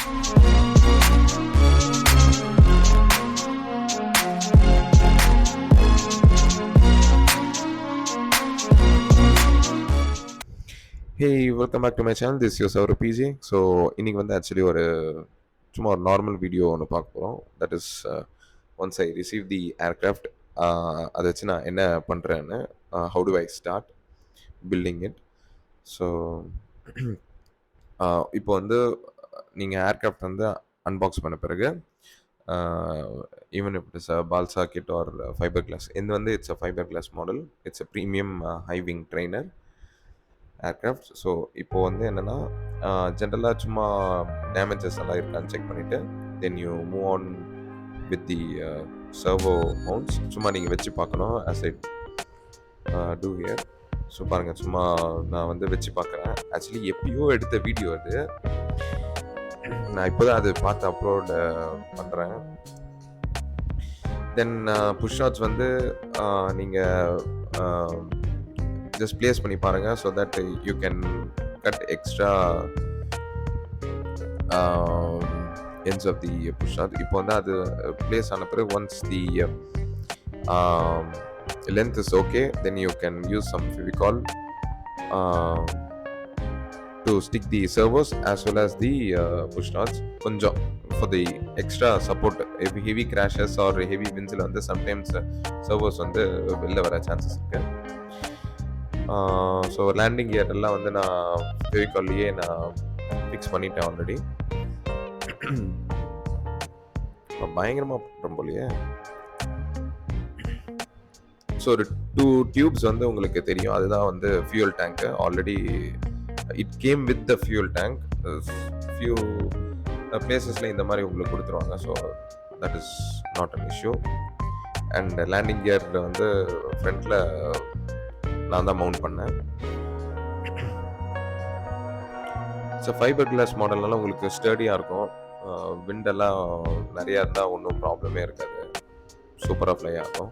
Hey, welcome back to my channel. This is sau.pj. So இன்னைக்கு வந்து actually சும்மா ஒரு நார்மல் வீடியோ ஒன்று பார்க்க போகிறோம். That is once I receive the aircraft, அதை வச்சு நான் என்ன பண்ணுறேன்னு, how do I start building it. So இப்போ வந்து நீங்கள் ஏர்க்ராஃப்ட் வந்து அன்பாக்ஸ் பண்ண பிறகு, even it is a balsa kit or fibre glass, இது வந்து it's a fibre glass model. It's a premium high wing trainer aircraft. So இப்போது வந்து என்னென்னா, ஜென்ரலாக சும்மா டேமேஜஸ் எல்லாம் இருக்கான்னு செக் பண்ணிவிட்டு then you move on with the servo mounts. சும்மா நீங்கள் வச்சு பார்க்கணும் as I do here. So பாருங்கள், சும்மா நான் வந்து வச்சு பார்க்குறேன். ஆக்சுவலி எப்பயோ எடுத்த வீடியோ அது, நான் இப்போ தான் அது பார்த்து அப்லோட் பண்ணுறேன். தென் புஷ் ஷாட்ஸ் வந்து நீங்கள் ஜஸ்ட் பிளேஸ் பண்ணி பாருங்கள். So that you can cut extra ends of the push shot. இப்போ வந்து அது பிளேஸ் ஆன பிறகு once the length is okay, then you can use some Fevicol to stick the servos as well as the push rods கொஞ்சம் for the extra support. heavy crashes or heavy windsல வந்து sometimes servos வந்து வெளில வர chances இருக்கு. So landing gear எல்லாம் வந்து நான் ஃபெவிகால்லையே நான் ஃபிக்ஸ் பண்ணிட்டேன் ஆல்ரெடி. பயங்கரமாக பண்ணுறோம் போலையே. ஸோ ஒரு 2 டியூப்ஸ் வந்து உங்களுக்கு தெரியும், அதுதான் வந்து fuel tank. Already it came with the fuel tank. Few பிளேசஸில் இந்த மாதிரி உங்களுக்கு கொடுத்துருவாங்க. So that is not an issue. And landing gear வந்து ஃப்ரண்ட்டில் நான் தான் மவுண்ட் பண்ணேன். ஸோ ஃபைபர் கிளாஸ் மாடல்னால உங்களுக்கு ஸ்டடியாக இருக்கும். விண்டெல்லாம் நிறையா இருந்தால் ஒன்றும் ப்ராப்ளமே இருக்காது, சூப்பராக ஃப்ளை ஆகும்.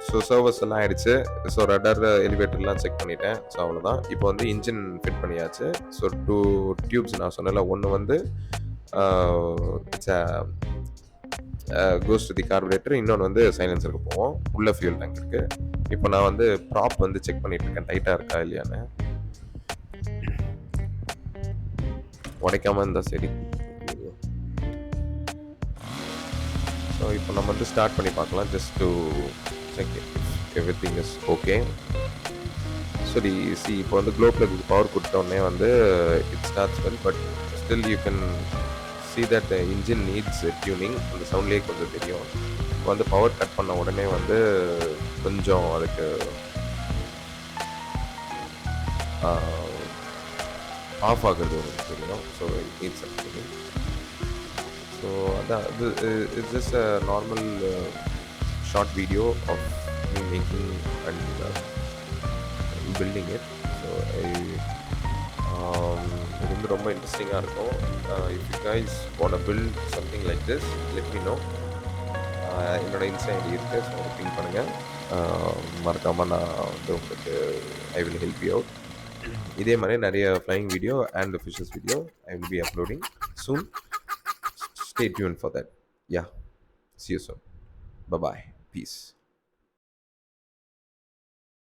ஸோ சர்வஸ் எல்லாம் ஆயிடுச்சு. ஸோ ரடர் எலிவேட்டர்லாம் செக் பண்ணிட்டேன். ஸோ அவ்வளோதான். இப்போ வந்து இன்ஜின் ஃபிட் பண்ணியாச்சு. ஸோ 2 டியூப்ஸ் நான் சொன்னல, ஒன்று வந்து கோஸ் டு தி கார்பரேட்டர், இன்னொன்று வந்து சைலன்சருக்கு போவோம். உள்ள ஃபியூல் டேங்க் இருக்கு. இப்போ நான் வந்து ப்ராப் வந்து செக் பண்ணிட்டு இருக்கேன், டைட்டாக இருக்கா இல்லையான்னு. உடைக்காம இருந்தா சரி. ஸோ இப்போ நம்ம வந்து ஸ்டார்ட் பண்ணி பார்க்கலாம், just to check everything is okay. சரி, இப்போ வந்து க்ளோ ப்ளக்கு பவர் கொடுத்தோடனே வந்து it starts well, but still you can see that the engine needs tuning. அந்த சவுண்ட்லேயே கொஞ்சம் தெரியும். இப்போ வந்து பவர் கட் பண்ண உடனே வந்து கொஞ்சம் அதுக்கு ஆஃப் ஆகுறது உங்களுக்கு தெரியும். So it needs some tuning. So அதான் இது it's just a normal short video of me making and building it. So இது வந்து ரொம்ப இன்ட்ரெஸ்டிங்காக இருக்கும். If you guys want build something like this, let me know. என்னோட இன்ஸ்டா ஐடி இருக்குது, so ping பண்ணுங்கள். மறக்காமல் நான் வந்து உங்களுக்கு I will help you out. இதே மாதிரி நிறைய flying video and fishes video I will be uploading soon. Stay tune for that. Yeah, see you soon. Bye bye. Peace.